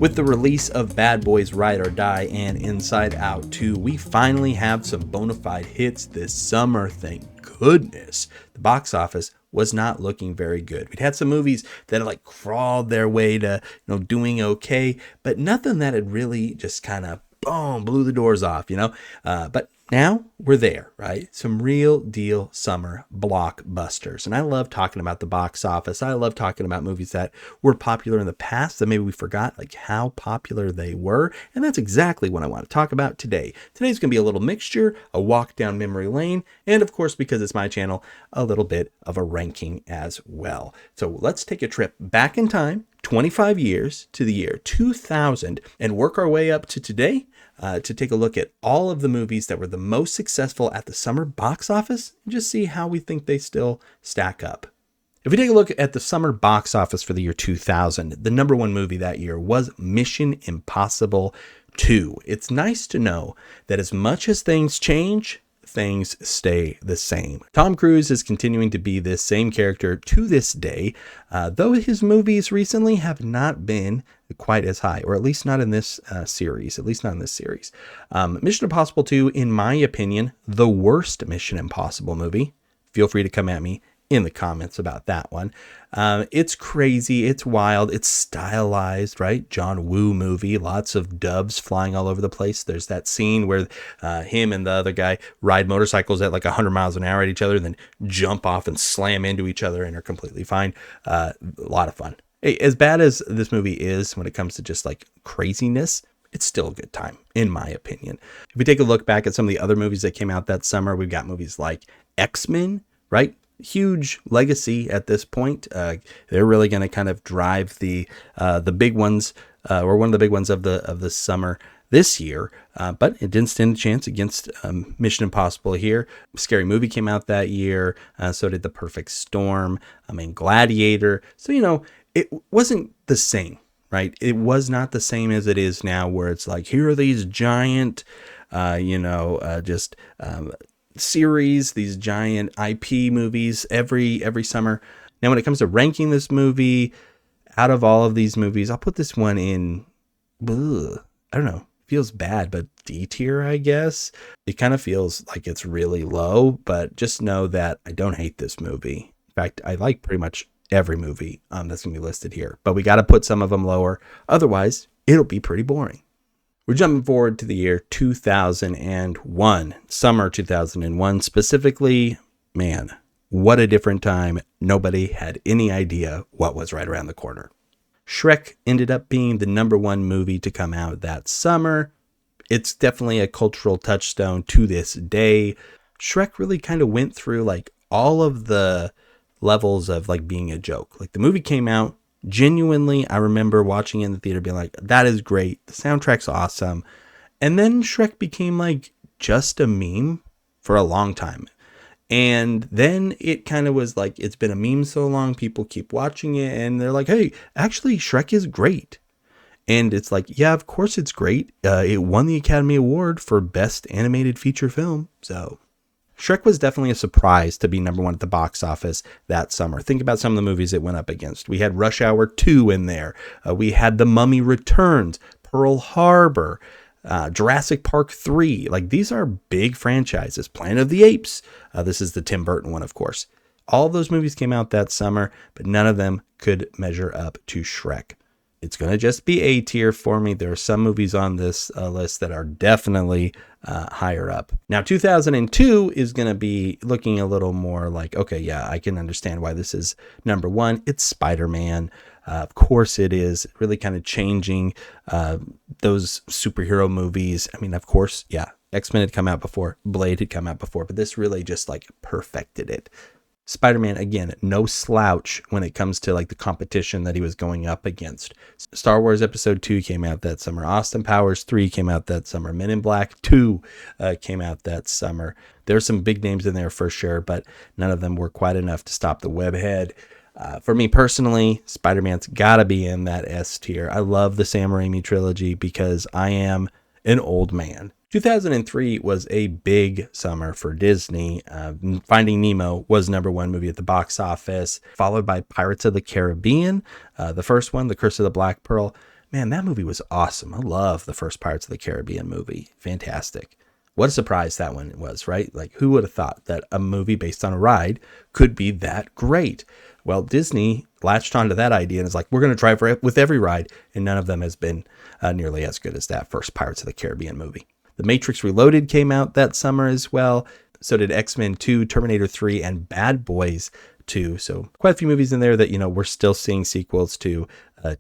With the release of Bad Boys Ride or Die and Inside Out 2, we finally have some bona fide hits this summer, thank goodness. The box office was not looking very good. We'd had some movies that had like crawled their way to, doing okay, but nothing that had really just kind of boom, blew the doors off, but now we're there, right? Some real deal summer blockbusters. And I love talking about the box office. I love talking about movies that were popular in the past that maybe we forgot like how popular they were. And that's exactly what I want to talk about today. Today's going to be a little mixture, a walk down memory lane, and of course, because it's my channel, a little bit of a ranking as well. So let's take a trip back in time, 25 years to the year 2000, and work our way up to today to take a look at all of the movies that were the most successful at the summer box office and just see how we think they still stack up. If we take a look at the summer box office for the year 2000, the number one movie that year was Mission Impossible 2. It's nice to know that as much as things change, things stay the same. Tom Cruise is continuing to be this same character to this day, though his movies recently have not been quite as high, or at least not in this series. Mission Impossible 2, in my opinion, the worst Mission Impossible movie. Feel free to come at me in the comments about that one. It's crazy, it's wild, it's stylized, right? John Woo movie, lots of doves flying all over the place. There's that scene where him and the other guy ride motorcycles at like 100 miles an hour at each other, then jump off and slam into each other and are completely fine. A lot of fun. Hey, as bad as this movie is when it comes to just like craziness, it's still a good time, in my opinion. If we take a look back at some of the other movies that came out that summer, we've got movies like X-Men, right? Huge legacy at this point. They're really going to kind of drive the big ones, or one of the big ones of the summer this year, but it didn't stand a chance against Mission Impossible here. Scary Movie came out that year, so did The Perfect Storm, Gladiator. So, it wasn't the same, right? It was not the same as it is now, where it's like, here are these giant, series, these giant IP movies every summer. Now, when it comes to ranking this movie, out of all of these movies, I'll put this one in, I don't know, feels bad, but D tier, I guess. It kind of feels like it's really low, but just know that I don't hate this movie. In fact, I like pretty much every movie that's going to be listed here, but we got to put some of them lower. Otherwise, it'll be pretty boring. We're jumping forward to the year 2001, summer 2001 specifically. Man, what a different time. Nobody had any idea what was right around the corner. Shrek ended up being the number one movie to come out that summer. It's definitely a cultural touchstone to this day. Shrek really kind of went through like all of the levels of like being a joke. Like the movie came out, genuinely, I remember watching it in the theater being like, that is great. The soundtrack's awesome. And then Shrek became like just a meme for a long time. And then it kind of was like, it's been a meme so long, people keep watching it and they're like, hey, actually Shrek is great. And it's like, yeah, of course it's great. It won the Academy Award for Best Animated Feature Film. So Shrek was definitely a surprise to be number one at the box office that summer. Think about some of the movies it went up against. We had Rush Hour 2 in there. We had The Mummy Returns, Pearl Harbor, Jurassic Park 3. Like, these are big franchises. Planet of the Apes. This is the Tim Burton one, of course. All of those movies came out that summer, but none of them could measure up to Shrek. It's going to just be A tier for me. There are some movies on this list that are definitely higher up. Now, 2002 is going to be looking a little more like, okay, yeah, I can understand why this is number one. It's Spider-Man. Of course it is. Really kind of changing those superhero movies. I mean, of course, yeah, X-Men had come out before. Blade had come out before. But this really just like perfected it. Spider-Man, again, no slouch when it comes to like the competition that he was going up against. Star Wars Episode 2 came out that summer. Austin Powers 3 came out that summer. Men in Black 2 came out that summer. There's some big names in there for sure, but none of them were quite enough to stop the webhead. For me personally, Spider-Man's got to be in that S tier. I love the Sam Raimi trilogy because I am an old man. 2003 was a big summer for Disney. Finding Nemo was number one movie at the box office, followed by Pirates of the Caribbean. The first one, The Curse of the Black Pearl, Man, that movie was awesome. I love the first Pirates of the Caribbean movie. Fantastic. What a surprise that one was, right? Like, who would have thought that a movie based on a ride could be that great? Well, Disney latched onto that idea and is like, we're going to try with every ride, and none of them has been nearly as good as that first Pirates of the Caribbean movie. The Matrix Reloaded came out that summer as well. So did X-Men 2, Terminator 3, and Bad Boys 2. So quite a few movies in there that, we're still seeing sequels to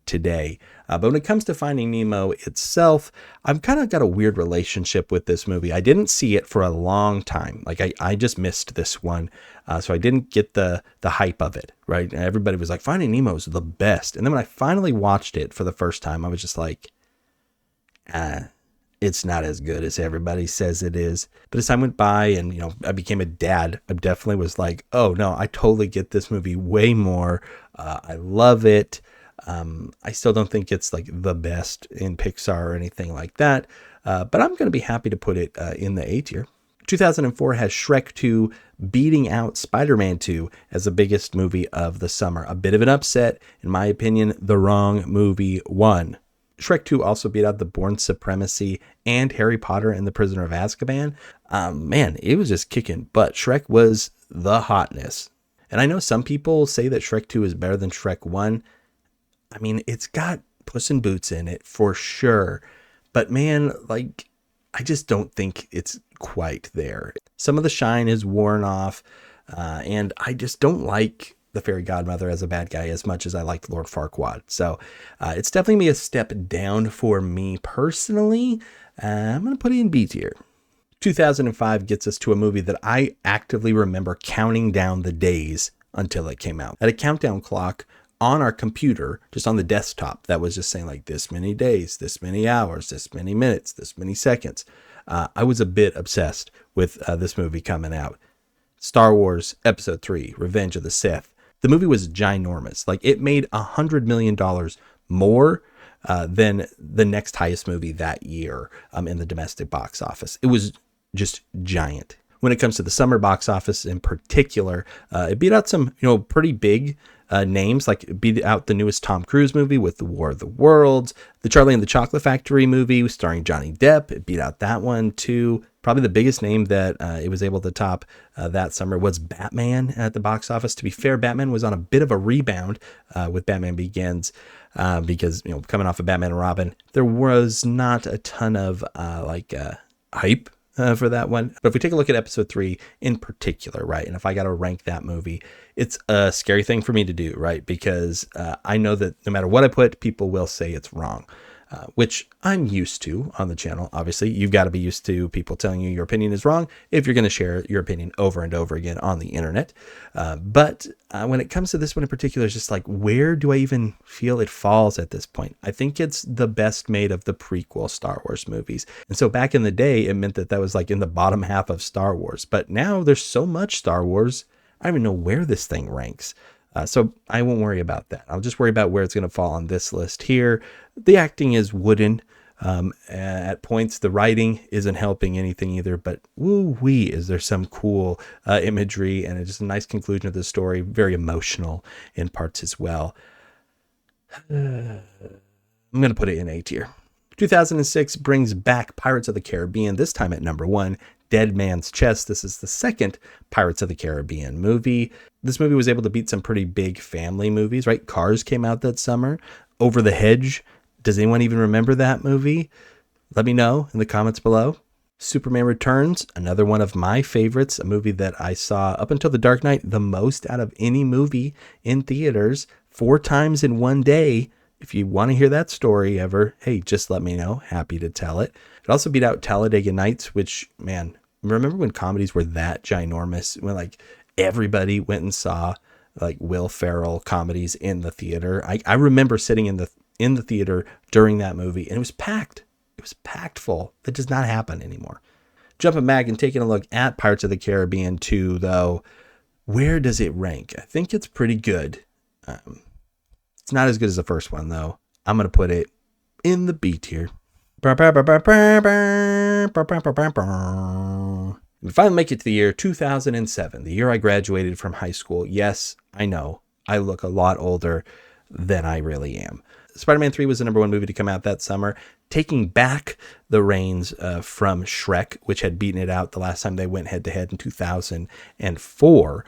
today. But when it comes to Finding Nemo itself, I've kind of got a weird relationship with this movie. I didn't see it for a long time. Like I just missed this one. So I didn't get the hype of it, right? And everybody was like, Finding Nemo is the best. And then when I finally watched it for the first time, I was just like, it's not as good as everybody says it is. But as time went by and, I became a dad, I definitely was like, oh no, I totally get this movie way more. I love it. I still don't think it's like the best in Pixar or anything like that. But I'm going to be happy to put it in the A tier. 2004 has Shrek 2 beating out Spider-Man 2 as the biggest movie of the summer. A bit of an upset. In my opinion, the wrong movie won. Shrek 2 also beat out The Bourne Supremacy and Harry Potter and the Prisoner of Azkaban. Man, it was just kicking butt. Shrek was the hotness. And I know some people say that Shrek 2 is better than Shrek 1. I mean, it's got Puss in Boots in it for sure. But man, like, I just don't think it's quite there. Some of the shine is worn off. And I just don't like the fairy godmother as a bad guy as much as I liked Lord Farquaad. So it's definitely a step down for me personally. I'm going to put it in B tier. 2005 gets us to a movie that I actively remember counting down the days until it came out. At a countdown clock on our computer, just on the desktop, that was just saying like this many days, this many hours, this many minutes, this many seconds. I was a bit obsessed with this movie coming out. Star Wars Episode 3, Revenge of the Sith. The movie was ginormous. Like, it made $100 million more than the next highest movie that year in the domestic box office. It was just giant. When it comes to the summer box office in particular, it beat out some, pretty big names, like it beat out the newest Tom Cruise movie with The War of the Worlds, the Charlie and the Chocolate Factory movie starring Johnny Depp. It beat out that one too. Probably the biggest name that it was able to top that summer was Batman at the box office. To be fair, Batman was on a bit of a rebound with Batman Begins because, coming off of Batman and Robin, there was not a ton of hype for that one. But if we take a look at Episode 3 in particular, right, and if I got to rank that movie, it's a scary thing for me to do, right, because I know that no matter what I put, people will say it's wrong. Which I'm used to on the channel. Obviously, you've got to be used to people telling you your opinion is wrong if you're going to share your opinion over and over again on the internet. But when it comes to this one in particular, it's just like, where do I even feel it falls at this point? I think it's the best made of the prequel Star Wars movies. And so back in the day, it meant that was like in the bottom half of Star Wars. But now there's so much Star Wars, I don't even know where this thing ranks. So I won't worry about that. I'll just worry about where it's going to fall on this list here. The acting is wooden. At points, the writing isn't helping anything either, but woo-wee, is there some cool imagery, and it's just a nice conclusion of the story. Very emotional in parts as well. I'm going to put it in A tier. 2006 brings back Pirates of the Caribbean, this time at number 1. Dead Man's Chest. This is the second Pirates of the Caribbean movie. This movie was able to beat some pretty big family movies, right? Cars came out that summer. Over the Hedge. Does anyone even remember that movie? Let me know in the comments below. Superman Returns, another one of my favorites, a movie that I saw up until The Dark Knight the most out of any movie in theaters, 4 times in one day. If you want to hear that story ever, hey, just let me know. Happy to tell it. It also beat out Talladega Nights, which, man, remember when comedies were that ginormous? When like everybody went and saw like Will Ferrell comedies in the theater. I remember sitting in the theater during that movie, and it was packed. It was packed full. That does not happen anymore. Jumping back and taking a look at Pirates of the Caribbean 2, though, where does it rank? I think it's pretty good. It's not as good as the first one, though. I'm going to put it in the B tier. We finally make it to the year 2007, the year I graduated from high school. Yes, I know, I look a lot older than I really am. Spider-Man 3 was the number one movie to come out that summer, taking back the reins from Shrek, which had beaten it out the last time they went head-to-head in 2004.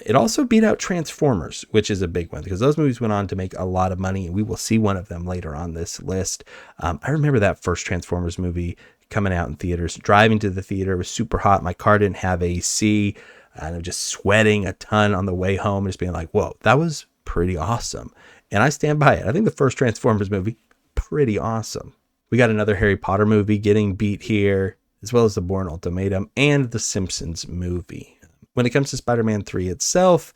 It also beat out Transformers, which is a big one because those movies went on to make a lot of money, and we will see one of them later on this list. I remember that first Transformers movie coming out in theaters, driving to the theater. It was super hot. My car didn't have AC, and I'm just sweating a ton on the way home, just being like, whoa, that was pretty awesome. And I stand by it. I think the first Transformers movie, pretty awesome. We got another Harry Potter movie getting beat here, as well as the Bourne Ultimatum and the Simpsons movie. When it comes to Spider-Man 3 itself,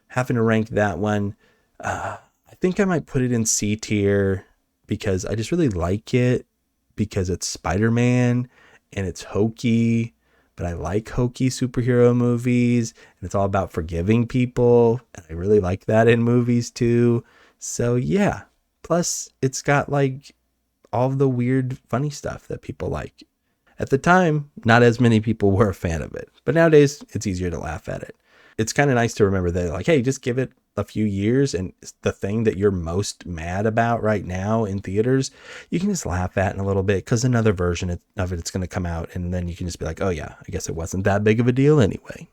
having to rank that one, I think I might put it in C tier because I just really like it because it's Spider-Man and it's hokey, but I like hokey superhero movies and it's all about forgiving people. And I really like that in movies too. So yeah, plus it's got like all the weird, funny stuff that people like. At the time, not as many people were a fan of it, but nowadays it's easier to laugh at it. It's kind of nice to remember that, like, hey, just give it a few years and the thing that you're most mad about right now in theaters, you can just laugh at in a little bit because another version of it's going to come out and then you can just be like, oh yeah, I guess it wasn't that big of a deal anyway.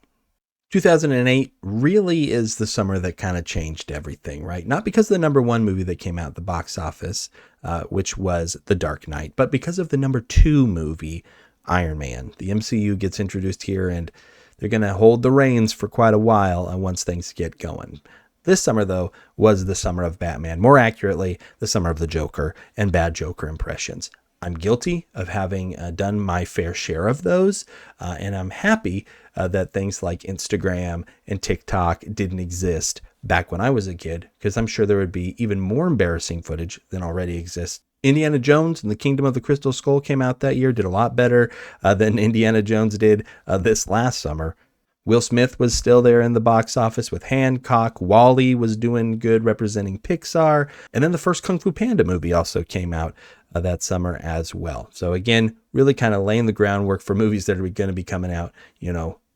2008 really is the summer that kind of changed everything, right? Not because of the number one movie that came out at the box office, which was The Dark Knight, but because of the number two movie, Iron Man. The MCU gets introduced here and they're going to hold the reins for quite a while once things get going. This summer, though, was the summer of Batman. More accurately, the summer of the Joker and bad Joker impressions. I'm guilty of having done my fair share of those, and I'm happy that things like Instagram and TikTok didn't exist back when I was a kid, because I'm sure there would be even more embarrassing footage than already exists. Indiana Jones and the Kingdom of the Crystal Skull came out that year, did a lot better than Indiana Jones did this last summer. Will Smith was still there in the box office with Hancock. Wall-E was doing good representing Pixar. And then the first Kung Fu Panda movie also came out that summer as well. So again, really kind of laying the groundwork for movies that are going to be coming out,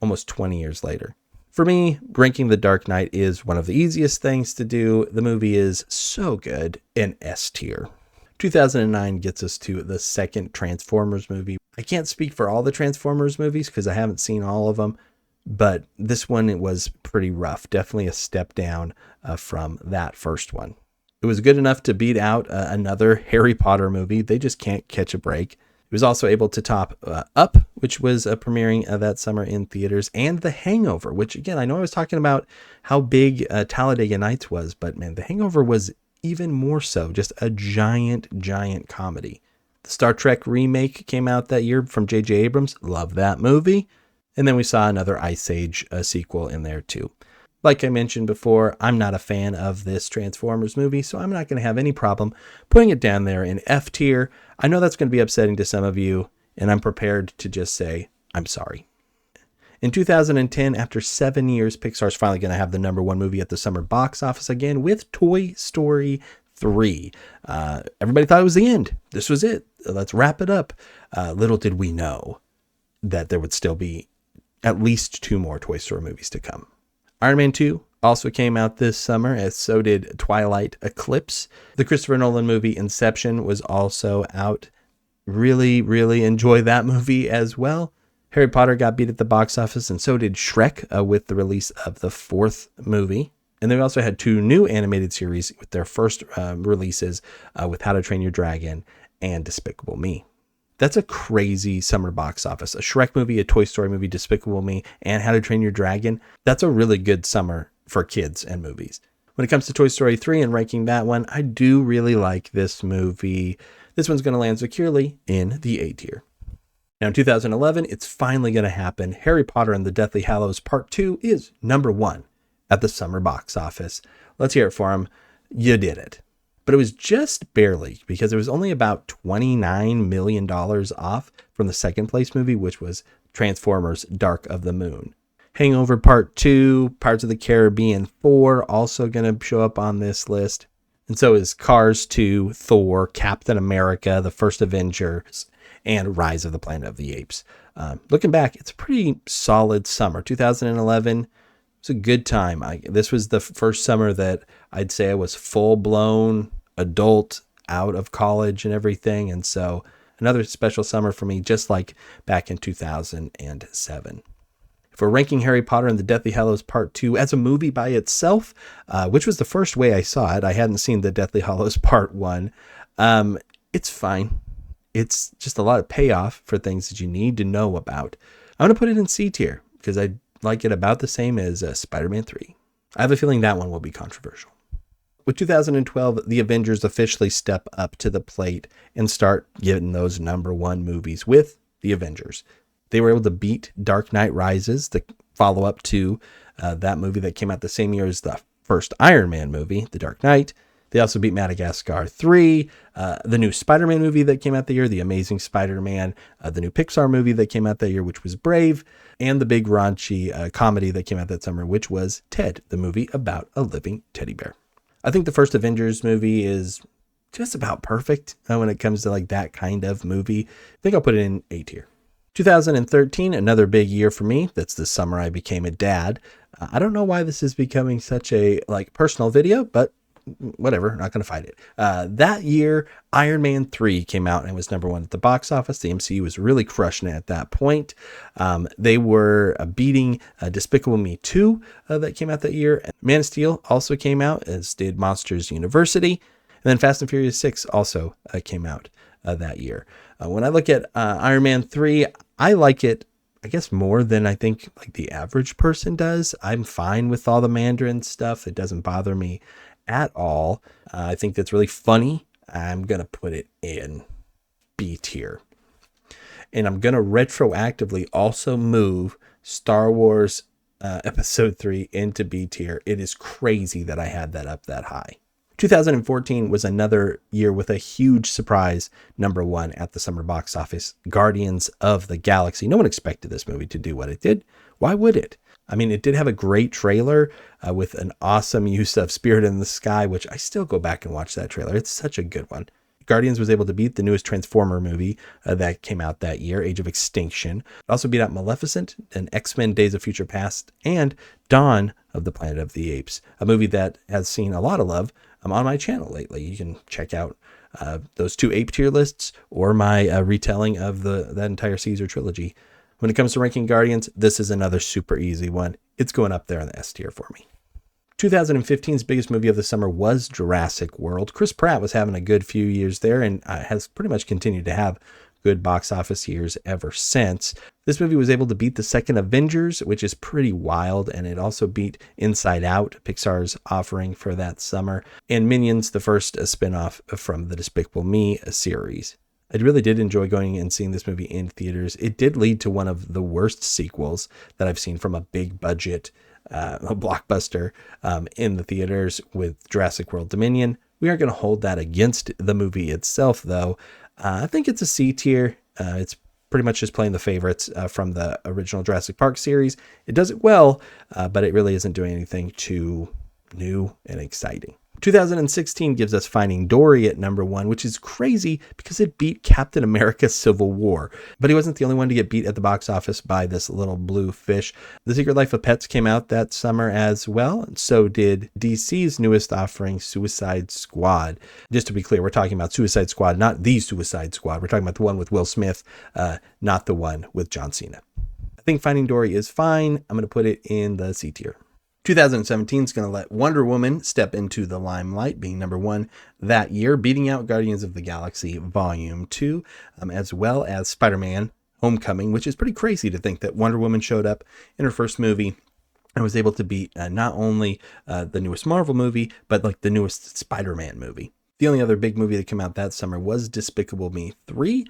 almost 20 years later. For me, ranking The Dark Knight is one of the easiest things to do. The movie is so good, an S tier. 2009 gets us to the second Transformers movie. I can't speak for all the Transformers movies because I haven't seen all of them. But this one, it was pretty rough. Definitely a step down from that first one. It was good enough to beat out another Harry Potter movie. They just can't catch a break. It was also able to top Up, which was premiering that summer in theaters, and The Hangover, which, again, I know I was talking about how big Talladega Nights was, but man, The Hangover was even more so, just a giant, giant comedy. The Star Trek remake came out that year from J.J. Abrams. Love that movie. And then we saw another Ice Age sequel in there too. Like I mentioned before, I'm not a fan of this Transformers movie, so I'm not going to have any problem putting it down there in F tier. I know that's going to be upsetting to some of you, and I'm prepared to just say, I'm sorry. In 2010, after 7 years, Pixar's finally going to have the number one movie at the summer box office again with Toy Story 3. Everybody thought it was the end. This was it. Let's wrap it up. Little did we know that there would still be at least two more Toy Story movies to come. Iron Man 2 also came out this summer, as so did Twilight Eclipse. The Christopher Nolan movie Inception was also out. Really, really enjoy that movie as well. Harry Potter got beat at the box office, and so did Shrek with the release of the fourth movie. And they also had two new animated series with their first releases with How to Train Your Dragon and Despicable Me. That's a crazy summer box office. A Shrek movie, a Toy Story movie, Despicable Me, and How to Train Your Dragon. That's a really good summer for kids and movies. When it comes to Toy Story 3 and ranking that one, I do really like this movie. This one's going to land securely in the A tier. Now in 2011, it's finally going to happen. Harry Potter and the Deathly Hallows Part 2 is number one at the summer box office. Let's hear it for him. You did it. But it was just barely, because it was only about $29 million off from the second place movie, which was Transformers Dark of the Moon. Hangover Part 2, Pirates of the Caribbean 4, also going to show up on this list. And so is Cars 2, Thor, Captain America, The First Avengers, and Rise of the Planet of the Apes. Looking back, it's a pretty solid summer. 2011, It's a good time. This was the first summer that I'd say I was full-blown adult, out of college and everything. And so another special summer for me, just like back in 2007. If we're ranking Harry Potter and the Deathly Hallows Part 2 as a movie by itself, which was the first way I saw it, I hadn't seen the Deathly Hallows Part 1. It's fine. It's just a lot of payoff for things that you need to know about. I'm going to put it in C tier because I like it about the same as Spider-Man 3. I have a feeling that one will be controversial. With 2012, the Avengers officially step up to the plate and start getting those #1 movies with the Avengers. They were able to beat Dark Knight Rises, the follow-up to that movie that came out the same year as the first Iron Man movie, The Dark Knight. They also beat Madagascar 3, the new Spider-Man movie that came out that year, The Amazing Spider-Man, the new Pixar movie that came out that year, which was Brave, and the big raunchy comedy that came out that summer, which was Ted, the movie about a living teddy bear. I think the first Avengers movie is just about perfect when it comes to like that kind of movie. I think I'll put it in A tier. 2013, another big year for me. That's the summer I became a dad. I don't know why this is becoming such a personal video, but whatever, not going to fight it. That year, Iron Man 3 came out and was #1 at the box office. The MCU was really crushing it at that point. They were beating Despicable Me 2 that came out that year. Man of Steel also came out, as did Monsters University. And then Fast and Furious 6 also came out that year. When I look at Iron Man 3, I like it, I guess, more than I think the average person does. I'm fine with all the Mandarin stuff. It doesn't bother me at all. I think that's really funny. I'm going to put it in B tier. And I'm going to retroactively also move Star Wars Episode 3 into B tier. It is crazy that I had that up that high. 2014 was another year with a huge surprise #1 at the summer box office, Guardians of the Galaxy. No one expected this movie to do what it did. Why would it? I mean, it did have a great trailer with an awesome use of Spirit in the Sky, which I still go back and watch that trailer. It's such a good one. Guardians was able to beat the newest Transformer movie that came out that year, Age of Extinction. It also beat out Maleficent and X-Men Days of Future Past and Dawn of the Planet of the Apes, a movie that has seen a lot of love on my channel lately. You can check out those 2 ape tier lists or my retelling of that entire Caesar trilogy. When it comes to ranking Guardians, this is another super easy one. It's going up there in the S tier for me. 2015's biggest movie of the summer was Jurassic World. Chris Pratt was having a good few years there and has pretty much continued to have good box office years ever since. This movie was able to beat the second Avengers, which is pretty wild, and it also beat Inside Out, Pixar's offering for that summer, and Minions, the first spinoff from the Despicable Me series. I really did enjoy going and seeing this movie in theaters. It did lead to one of the worst sequels that I've seen from a big budget blockbuster in the theaters with Jurassic World Dominion. We aren't going to hold that against the movie itself, though. I think it's a C tier. It's pretty much just playing the favorites from the original Jurassic Park series. It does it well, but it really isn't doing anything too new and exciting. 2016 gives us Finding Dory at #1, which is crazy because it beat Captain America Civil War. But he wasn't the only one to get beat at the box office by this little blue fish. The Secret Life of Pets came out that summer as well, and so did DC's newest offering, Suicide Squad. Just to be clear, we're talking about Suicide Squad, not the Suicide Squad. We're talking about the one with Will Smith, not the one with John Cena. I think Finding Dory is fine. I'm going to put it in the C tier. 2017 is going to let Wonder Woman step into the limelight, being #1 that year, beating out Guardians of the Galaxy Volume 2, as well as Spider-Man Homecoming, which is pretty crazy to think that Wonder Woman showed up in her first movie and was able to beat not only the newest Marvel movie, but the newest Spider-Man movie. The only other big movie that came out that summer was Despicable Me 3,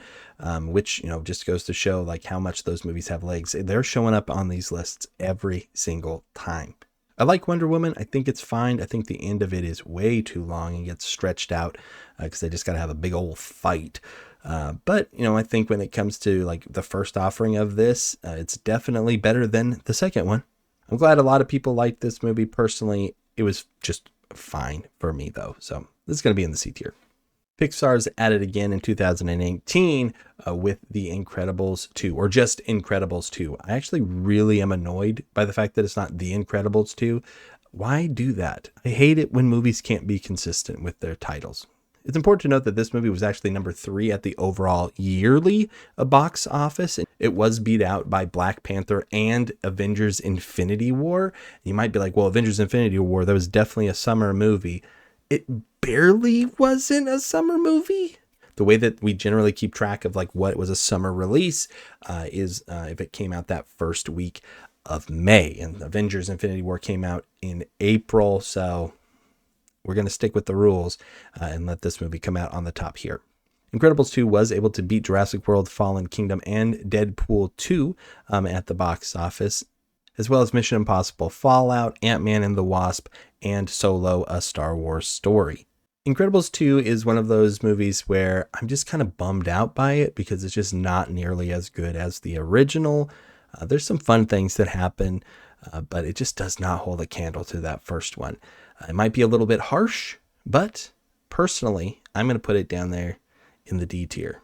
which, just goes to show how much those movies have legs. They're showing up on these lists every single time. I like Wonder Woman. I think it's fine. I think the end of it is way too long and gets stretched out because they just got to have a big old fight. But, I think when it comes to the first offering of this, it's definitely better than the second one. I'm glad a lot of people liked this movie. Personally, it was just fine for me, though. So this is going to be in the C tier. Pixar's at it again in 2018 with The Incredibles 2, or just Incredibles 2. I actually really am annoyed by the fact that it's not The Incredibles 2. Why do that? I hate it when movies can't be consistent with their titles. It's important to note that this movie was actually number 3 at the overall yearly box office. It was beat out by Black Panther and Avengers Infinity War. You might be like, well, Avengers Infinity War, that was definitely a summer movie. It barely wasn't a summer movie. The way that we generally keep track of like what was a summer release is if it came out that first week of May, and Avengers Infinity War came out in April. So we're going to stick with the rules and let this movie come out on the top here. Incredibles 2 was able to beat Jurassic World, Fallen Kingdom, and Deadpool 2 at the box office, as well as Mission Impossible Fallout, Ant-Man and the Wasp, and Solo: A Star Wars Story. Incredibles 2 is one of those movies where I'm just kind of bummed out by it because it's just not nearly as good as the original. There's some fun things that happen, but it just does not hold a candle to that first one. It might be a little bit harsh, but personally, I'm going to put it down there in the D tier.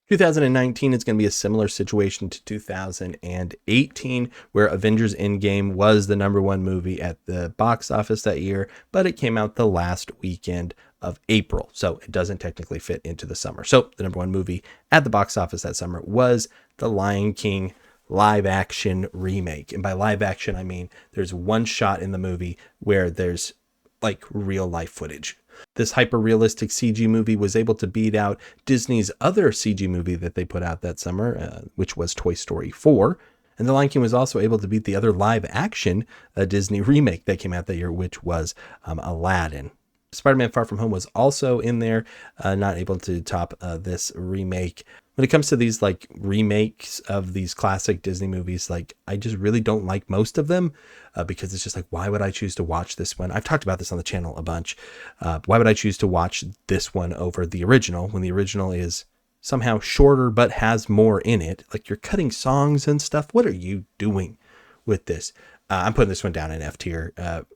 2019 is going to be a similar situation to 2018, where Avengers Endgame was the number 1 movie at the box office that year, but it came out the last weekend of April, so it doesn't technically fit into the summer. So the number 1 movie at the box office that summer was The Lion King live action remake. And by live action, I mean there's one shot in the movie where there's like real life footage. This hyper-realistic CG movie was able to beat out Disney's other CG movie that they put out that summer, which was Toy Story 4. And The Lion King was also able to beat the other live-action Disney remake that came out that year, which was Aladdin. Spider-Man Far From Home was also in there, not able to top this remake. When it comes to these like remakes of these classic Disney movies, like I just really don't like most of them because it's just like, why would I choose to watch this one? I've talked about this on the channel a bunch. Why would I choose to watch this one over the original when the original is somehow shorter but has more in it? Like you're cutting songs and stuff. What are you doing with this? I'm putting this one down in F tier.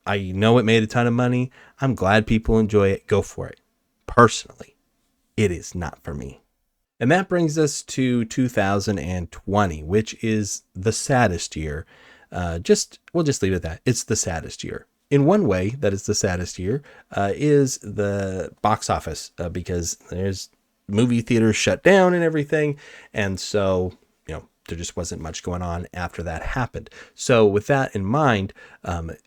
I know it made a ton of money. I'm glad people enjoy it. Go for it. Personally, it is not for me. And that brings us to 2020, which is the saddest year. We'll just leave it at that. It's the saddest year. In one way that is the saddest year is the box office because there's movie theaters shut down and everything. And so, there just wasn't much going on after that happened. So with that in mind,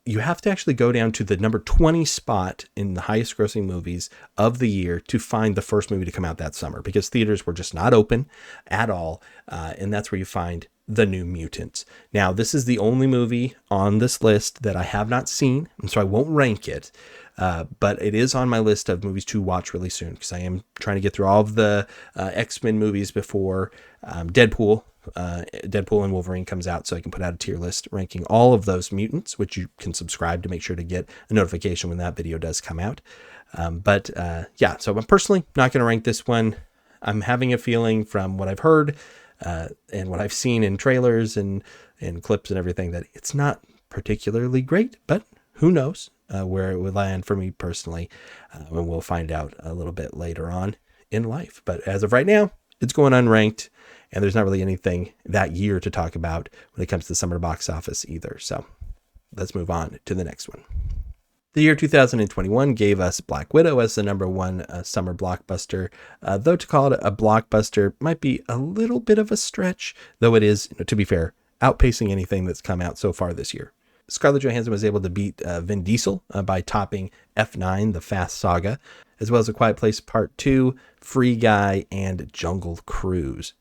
you have to actually go down to the number 20 spot in the highest grossing movies of the year to find the first movie to come out that summer because theaters were just not open at all. And that's where you find The New Mutants. Now, this is the only movie on this list that I have not seen, and so I won't rank it. But it is on my list of movies to watch really soon because I am trying to get through all of the X-Men movies before Deadpool and Wolverine comes out, so I can put out a tier list ranking all of those mutants, which you can subscribe to make sure to get a notification when that video does come out. So I'm personally not going to rank this one. I'm having a feeling from what I've heard and what I've seen in trailers and clips and everything that it's not particularly great, but who knows where it would land for me personally. And we'll find out a little bit later on in life. But as of right now, it's going unranked. And there's not really anything that year to talk about when it comes to the summer box office either. So let's move on to the next one. The year 2021 gave us Black Widow as the number 1 summer blockbuster, though to call it a blockbuster might be a little bit of a stretch, though it is, to be fair, outpacing anything that's come out so far this year. Scarlett Johansson was able to beat Vin Diesel by topping F9, The Fast Saga, as well as A Quiet Place Part 2, Free Guy, and Jungle Cruise.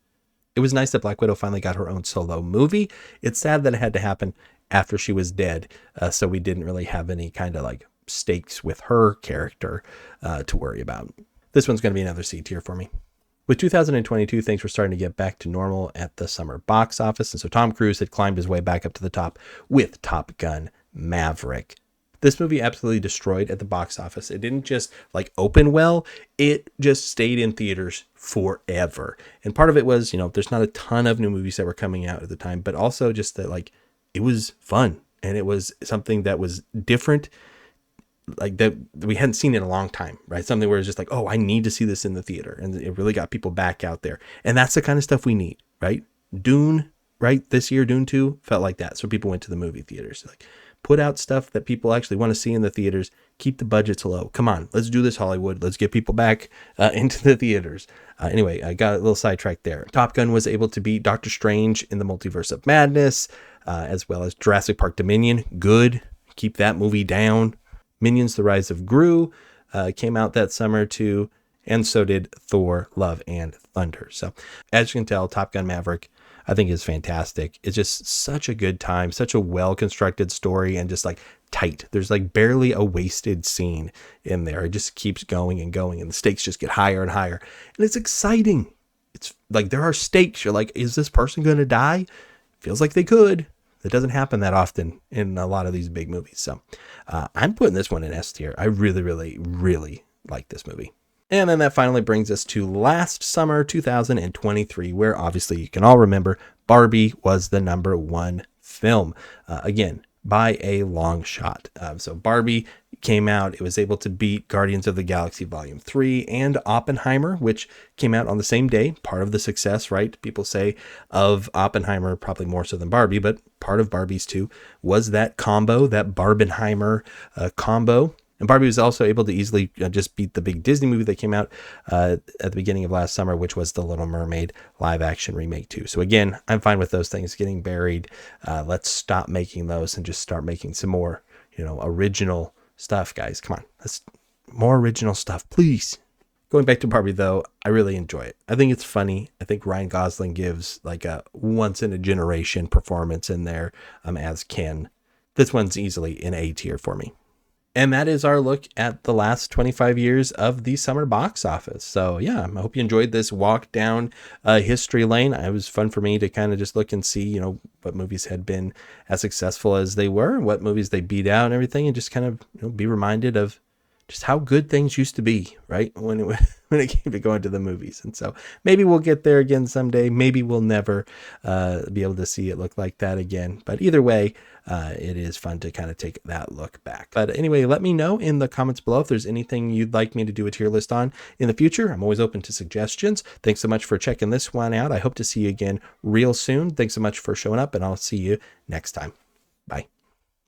It was nice that Black Widow finally got her own solo movie. It's sad that it had to happen after she was dead, so we didn't really have any kind of like stakes with her character to worry about. This one's going to be another C tier for me. With 2022, things were starting to get back to normal at the summer box office, and so Tom Cruise had climbed his way back up to the top with Top Gun Maverick. This movie absolutely destroyed at the box office. It didn't just like open well, it just stayed in theaters forever. And part of it was, there's not a ton of new movies that were coming out at the time, but also just that like it was fun and it was something that was different like that we hadn't seen in a long time, right? Something where it's just like, oh, I need to see this in the theater. And it really got people back out there. And that's the kind of stuff we need, right? Dune, right? This year, Dune 2 felt like that. So people went to the movie theaters. Like, put out stuff that people actually want to see in the theaters. Keep the budgets low. Come on, let's do this, Hollywood. Let's get people back into the theaters. Anyway, I got a little sidetracked there. Top Gun was able to beat Doctor Strange in the Multiverse of Madness, as well as Jurassic Park Dominion. Good. Keep that movie down. Minions: The Rise of Gru came out that summer too, and so did Thor: Love and Thunder. So as you can tell, Top Gun Maverick, I think, is fantastic. It's just such a good time, such a well-constructed story, and just like tight. There's like barely a wasted scene in there. It just keeps going and going, and the stakes just get higher and higher. And it's exciting. It's like there are stakes. You're like, is this person going to die? Feels like they could. It doesn't happen that often in a lot of these big movies. So I'm putting this one in S tier. I really, really, really like this movie. And then that finally brings us to last summer, 2023, where obviously you can all remember Barbie was the #1 film. Again, by a long shot. So Barbie came out. It was able to beat Guardians of the Galaxy Volume 3 and Oppenheimer, which came out on the same day. Part of the success, right? People say of Oppenheimer, probably more so than Barbie, but part of Barbie's too was that combo, that Barbenheimer combo. And Barbie was also able to easily just beat the big Disney movie that came out at the beginning of last summer, which was The Little Mermaid live action remake too. So again, I'm fine with those things getting buried. Let's stop making those and just start making some more, original stuff, guys. Come on, let's more original stuff, please. Going back to Barbie though, I really enjoy it. I think it's funny. I think Ryan Gosling gives like a once in a generation performance in there as Ken. This one's easily an A tier for me. And that is our look at the last 25 years of the summer box office. So yeah, I hope you enjoyed this walk down history lane. It was fun for me to kind of just look and see, what movies had been as successful as they were, what movies they beat out and everything, and just kind of be reminded of just how good things used to be, right? When it came to going to the movies. And so maybe we'll get there again someday. Maybe we'll never be able to see it look like that again. But either way, it is fun to kind of take that look back. But anyway, let me know in the comments below if there's anything you'd like me to do a tier list on in the future. I'm always open to suggestions. Thanks so much for checking this one out. I hope to see you again real soon. Thanks so much for showing up, and I'll see you next time. Bye.